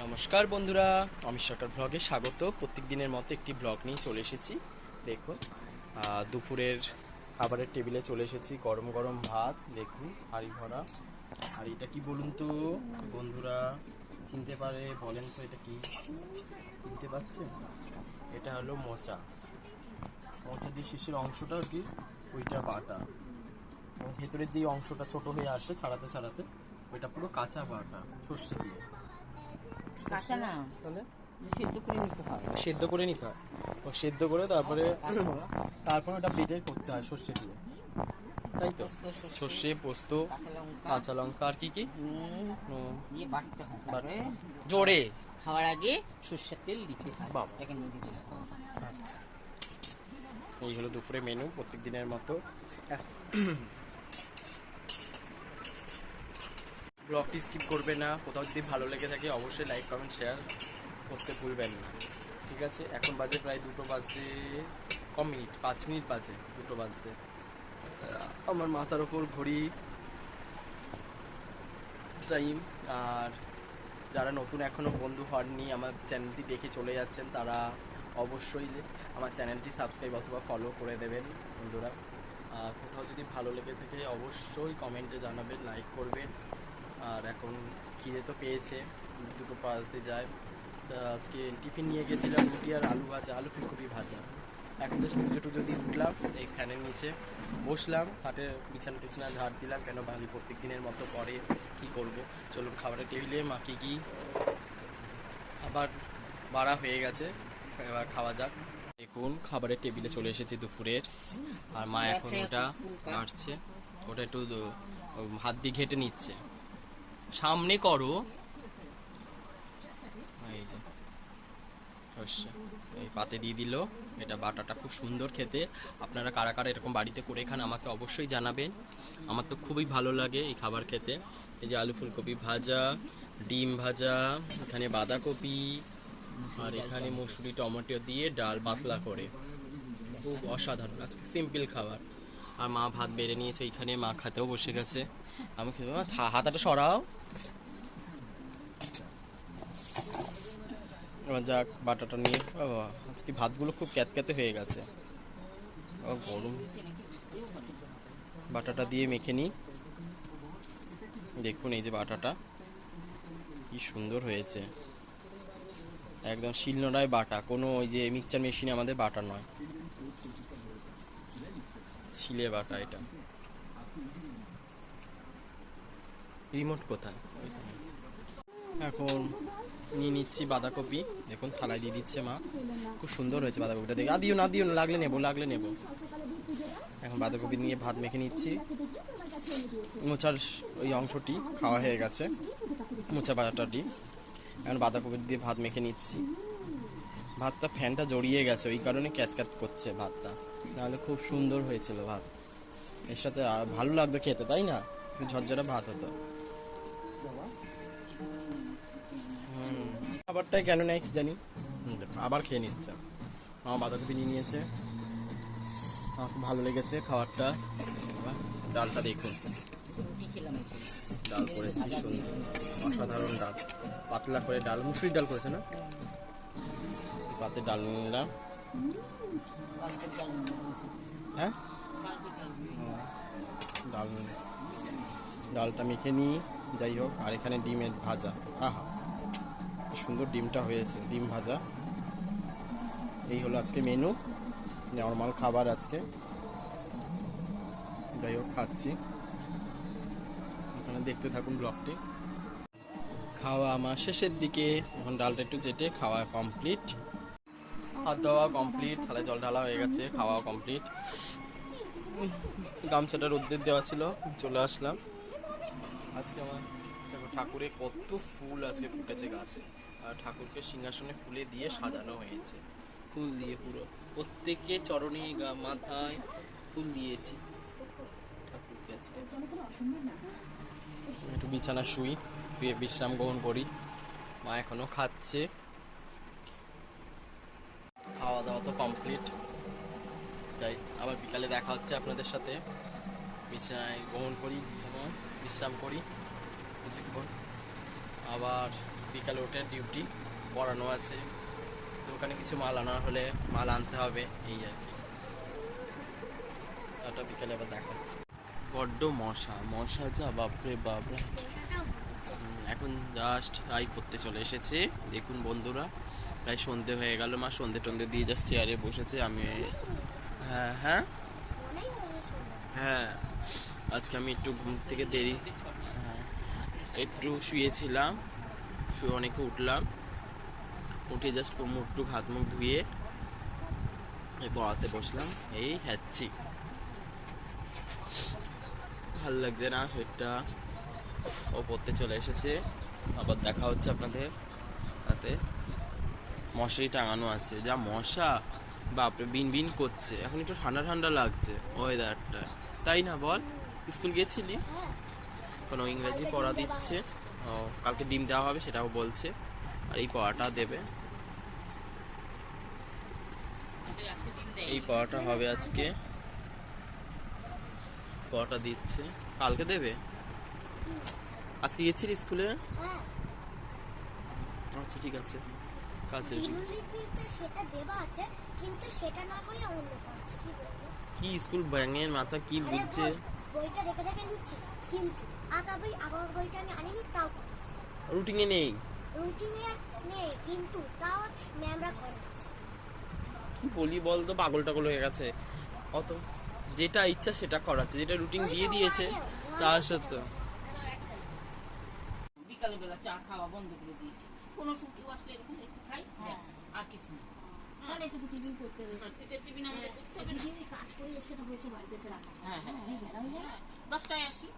নমস্কার বন্ধুরা, অমিত সরকার ব্লগে স্বাগত। প্রত্যেক দিনের মতো একটি ব্লগ নিয়ে চলে এসেছি। দেখুন, দুপুরের খাবারের টেবিলে চলে এসেছি। গরম গরম ভাত, দেখুন হাঁড়ি ভরা। আর এটা কি বলুন তো বন্ধুরা, চিনতে পারে বলেন তো এটা কি? চিনতে পারছেন? এটা হলো মোচা। মোচার যে শীর্ষের অংশটা আর কি, ওইটা বাটা, এবং ভেতরের যে অংশটা ছোট হয়ে আসে ছাড়াতে ছাড়াতে, ওইটা পুরো কাঁচা বাটা সর্ষে দিয়ে। কাঁচা না, তাহলে সেদ্ধ করে নিতে হয়। সেদ্ধ করে নিতে হয়, ও সেদ্ধ করে তারপরে ওটা বেটে করতে হয় সর্ষে দিয়ে, তাই তো? সর্ষে, পোস্ত, কাঁচা লঙ্কা আর কি কি দিয়ে বাটতে হয়, তারপরে জোরে খাওয়ার আগে সর্ষের তেল দিতে হয়। বাবা। এটাকে নিয়ে দিতে হয়। আচ্ছা, এই হলো দুপুরে মেনু প্রত্যেক দিনের মতো। ব্লগটি স্কিপ করবে না। কোথাও যদি ভালো লেগে থাকে অবশ্যই লাইক কমেন্ট শেয়ার করতে ভুলবেন না, ঠিক আছে? এখন বাজে প্রায় 2টো বাজতে কম মিনিট, 5 মিনিট বাজে 2টো বাজতে। আমার মাথার ওপর ঘড়ি টাইম। আর যারা নতুন এখনও বন্ধু হননি, আমার চ্যানেলটি দেখে চলে যাচ্ছেন, তারা অবশ্যই আমার চ্যানেলটি সাবস্ক্রাইব অথবা ফলো করে দেবেন বন্ধুরা। কোথাও যদি ভালো লেগে থাকে অবশ্যই কমেন্টে জানাবেন, লাইক করবেন। আর এখন খিদে তো পেয়েছে, 2টো বাজতে যায়। তা আজকে টিফিন নিয়ে গেছিলাম রুটি আর আলু ভাজা, আলু ফুলকপি ভাজা। এখন জাস্ট পুজো টুজো দিয়ে উঠলাম, এই ফ্যানের নিচে বসলাম, খাটে বিছানা টিছানা ঝাড় দিলাম, কেন ভালো প্রত্যেক দিনের মতো পরে কী করবো। চলুন খাবারের টেবিলে মা কি খাবার বাড়া হয়ে গেছে, এবার খাওয়া যাক। দেখুন খাবারের টেবিলে চলে এসেছি দুপুরের, আর মা এখন ওটা কাটছে, ওটা একটু হাত দিয়ে ঘেটে নিচ্ছে। সামনে করো, এই যে সর্ষে এই পাতে দিয়ে দিল। এটা বাটাটা খুব সুন্দর খেতে। আপনারা কারা কারা এরকম বাড়িতে করে খান আমাকে অবশ্যই জানাবেন। আমার তো খুবই ভালো লাগে এই খাবার খেতে। এই যে আলু ফুলকপি ভাজা, ডিম ভাজা, এখানে বাঁধাকপি, আর এখানে মসুরি টমেটো দিয়ে ডাল পাতলা করে, খুব অসাধারণ আজকে সিম্পল খাবার। আর মা ভাত বেড়ে নিয়েছে, এখানে মা খাতেও বসে গেছে। আমি খেতে হাতাটা সরাও। এবার যাক বাটাটা নিয়ে, বাবা আজকে ভাতগুলো খুব ক্যাতক্যাতে হয়ে গেছে, গরম। বাটাটা দিয়ে মেখে নিই। দেখুন এই যে বাটাটা কি সুন্দর হয়েছে, একদম শিলনোড়ায় বাটা, কোনো ওই যে মিক্সচার মেশিনে আমাদের বাটা নয়, শিলে বাটা। এটা রিমোট কোথায়? এখন নিয়ে নিচ্ছি বাঁধাকপি, দেখুন থালায় দিয়ে দিচ্ছে মা। খুব সুন্দর হয়েছে বাঁধাকপিটা, দেখে না দিও না, লাগলে নেবো। এখন বাঁধাকপি নিয়ে ভাত মেখে নিচ্ছি। মোচার ওই অংশটি খাওয়া হয়ে গেছে, মোচা বাটাটি। এখন বাঁধাকপি দিয়ে ভাত মেখে নিচ্ছি। ভাতটা ফ্যানটা জড়িয়ে গেছে, ওই কারণে ক্যাতক্যাত করছে ভাতটা, নাহলে খুব সুন্দর হয়েছিল ভাত। এর সাথে আর ভালো লাগতো খেতে, তাই না? একটু ঝরঝরে ভাত হতো। খাবারটাই কেন নেয় কি জানি, আবার খেয়ে নিচ্ছে। আমার বাঁধাকপি নিয়ে নিয়েছে, আমার খুব ভালো লেগেছে খাবারটা। ডালটা দেখুন, ডাল করেছে কি সুন্দর, অসাধারণ ডাল, পাতলা করে ডাল, মুসুরির ডাল করেছে না? পাতে ডাল নিলাম। হ্যাঁ, ডালটা মেখে নিই। যাই হোক, আর এখানে ডিমের ভাজা, আহা সুন্দর ডিমটা হয়েছে, ডিম ভাজা। এই হলো আজকে মেনু, নর্মাল খাবার আজকে। যাই হোক খাচ্ছি, আপনারা দেখতে থাকুন ব্লগটি। খাওয়া আমার শেষের দিকে, এখন ডালটা একটু চেটে খাওয়া কমপ্লিট, হাত দেওয়া কমপ্লিট, থালায় জল ঢালা হয়ে গেছে, খাওয়া কমপ্লিট। গামছাটা রোদ্দের দেওয়া ছিল, চলে আসলাম। আজকে আমার দেখো ঠাকুরের কত ফুল আজকে ফুটেছে গাছে, আর ঠাকুরকে সিংহাসনে ফুলে দিয়ে সাজানো হয়েছে, ফুল দিয়ে পুরো প্রত্যেকে চরণে মাথায় ফুল দিয়েছি ঠাকুরকে। আজকে একটু বিছানা শুই, বিশ্রাম গ্রহণ করি। মা এখনো খাচ্ছে, খাওয়া দাওয়া তো কমপ্লিট। তাই আবার বিকালে দেখা হচ্ছে আপনাদের সাথে। বিছানায় গ্রহণ করি, বিছানায় বিশ্রাম করি কিছুক্ষণ, আবার বিকালে ওঠে ডিউটি পড়ানো আছে, দোকানে কিছু মাল আনা হলে মাল আনতে হবে, এই আর কি। ওটা বিকালে আবার দেখাচ্ছে। বড্ড মশা যা বাপরে বাপরে। এখন জাস্ট রাই পড়তে চলে এসেছে, দেখুন বন্ধুরা, প্রায় সন্ধে হয়ে গেল। মা সন্ধে টন্ধে দিয়ে জাস্ট চেয়ারে বসেছে, আমি হ্যাঁ হ্যাঁ হ্যাঁ আজকে আমি একটু ঘুম থেকে দেরি, হ্যাঁ একটু শুয়েছিলাম, শুয়ে অনেকে উঠলাম, উঠে জাস্ট মুখ হাত মুখ ধুয়ে পড়াতে বসলাম, এই হ্যাচ্ছি। ভাল লাগছে না শরীরটা। ও পড়তে চলে এসেছে, আবার দেখা হচ্ছে আপনাদের হাতে। মশারি টাঙানো আছে, যা মশা বাপরে, বিন বিন করছে। এখন একটু ঠান্ডা ঠান্ডা লাগছে ওয়েদারটা, তাই না বল? স্কুল গেছিলি? কোনো ইংরেজি পড়া দিচ্ছে, ও কালকে ডিম দেওয়া হবে সেটাও বলছে, আর এই পড়াটা দেবে, এই পড়াটা হবে আজকে, পড়াটা দিচ্ছে, কালকে দেবে। আজকে গেছিলি স্কুলে? আচ্ছা ঠিক আছে, কাছে সেটা দেওয়া আছে, কিন্তু সেটা না করে অন্য করছে। কি বলবো? কি স্কুল ব্যাঙের মাথা কি বুঝছে? বইটা দেখে দেখে নিচ্ছি, কিন্তু আগের বইটা আমি আনিনি, তাও করাচ্ছি। রুটিনে নেই, রুটিনে নেই, কিন্তু তাও ম্যামরা করাচ্ছে। কি বলি বল তো, পাগল টাগল হয়ে গেছে। অত যেটা ইচ্ছা সেটা করাচ্ছে, যেটা রুটিন দিয়ে দিয়েছে তার সাথে। বিকালে বেলা চা খাওয়া বন্ধ করে দিয়েছি, কোনো ছুটি আসলে এরকম একটু খাই, ব্যাস, আর কিছু না। তাহলে একটু টিফিন করতে হবে, টিফিন আমাদের করতে হবে না। কাজ করে এসে তো বসে বাড়িতে এসে রাখা। হ্যাঁ হ্যাঁ, 10টায় আসি,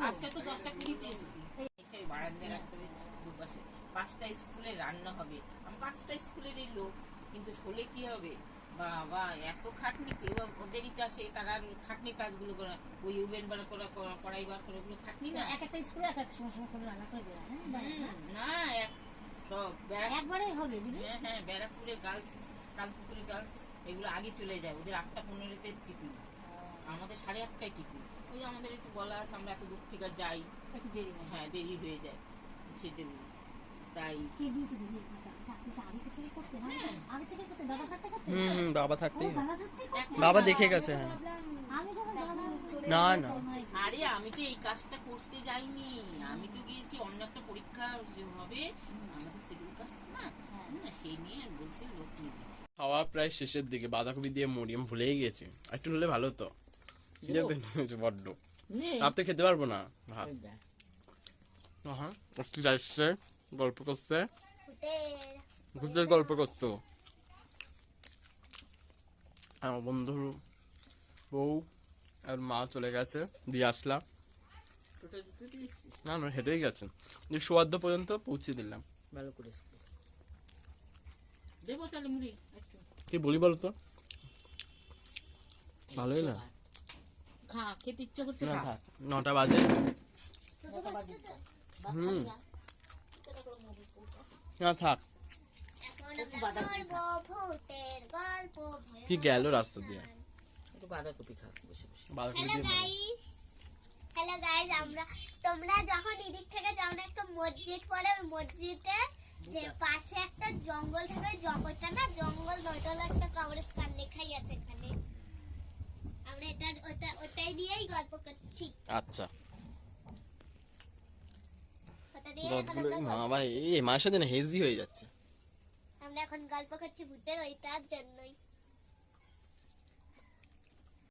আজকে তো 10টা 20-তে এসেছি, এসে বারান্দায় রাখতে হবে দুপাশে। 5টায় স্কুলে রান্না হবে, আমি 5টায় স্কুলের এই লোক, কিন্তু হলে কি হবে বাবা, এত খাটনি। কেউ ওদেরই কাছে তারা খাটনির কাজগুলো করে, ওই ইউবেন বার করা, কড়াই বার করে, ওগুলো খাটনি না। এক একটা স্কুলে এক এক সময় করে রান্না করে বেড়ায়। না সব একবারে হবে দিদি। হ্যাঁ হ্যাঁ, ব্যারাকপুরের গার্লস, কালপুকুরের গার্লস, এগুলো আগে চলে যায়, ওদের 8টা 15-তে টিফিন, আমাদের 8:30টায় টিফিন। ওই আমাদের একটু বলা আছে, আমরা এত দূর থেকে যাই, একটু দেরি হয়, হ্যাঁ দেরি হয়ে যায় সেদিন, তাই বাবা থাকতেই, বাবা দেখে গেছে, হ্যাঁ না না। আরে আমি তো এই কাজটা করতে যাইনি, আমি তো গিয়েছি অন্য একটা পরীক্ষা যে হবে আমাদের শিডিউল কাজটা না, সেই নিয়ে বলছে লোক নিবে। খাওয়া প্রায় শেষের দিকে, বাঁধাকপি দিয়ে মুড়ি আমি ভুলেই গেছি, একটু হলে ভালো তো, বড্ড রাতে খেতে পারবো না ভাত। হ্যাঁ একটু যাচ্ছে, গল্প করতে, ভূতের গল্প করতো আমার বন্ধুর বউ আর মা চলে গেছে, দিয়ে আসলাম। না না হেঁটেই গেছেন, যে সোয়াদ্দ পর্যন্ত পৌঁছে দিলাম। ভালো করে দেবো তাহলে মুড়ি একটু, কি বলি বলো তো, ভালোই না, খা, খেতে ইচ্ছা করছে, না খা। থাক, 9টা বাজে। না থাক, কি গেল রাস্তা দিয়ে, একটু বাঁধাকপি খা বসে বসে। বাঁধাকপি দিয়ে মুড়ি। হ্যালো গাইস, তোমরা যখন এদিক থেকে যাও না, একটা মসজিদ পড়ে, ওই মসজিদে যে পাশে একটা জঙ্গল থাকে, জঙ্গলটা না জঙ্গল নয়তলা একটা কবরস্থান লেখাই আছে এখানে। আমরা ওটাই দিয়েই গল্প করছি। আচ্ছা ওটা দিয়ে এখন আমরা মা ভাই এই মায়ের সাথে না হেজি হয়ে যাচ্ছে। আমরা এখন গল্প করছি ভূতের, ওইটার জন্যই।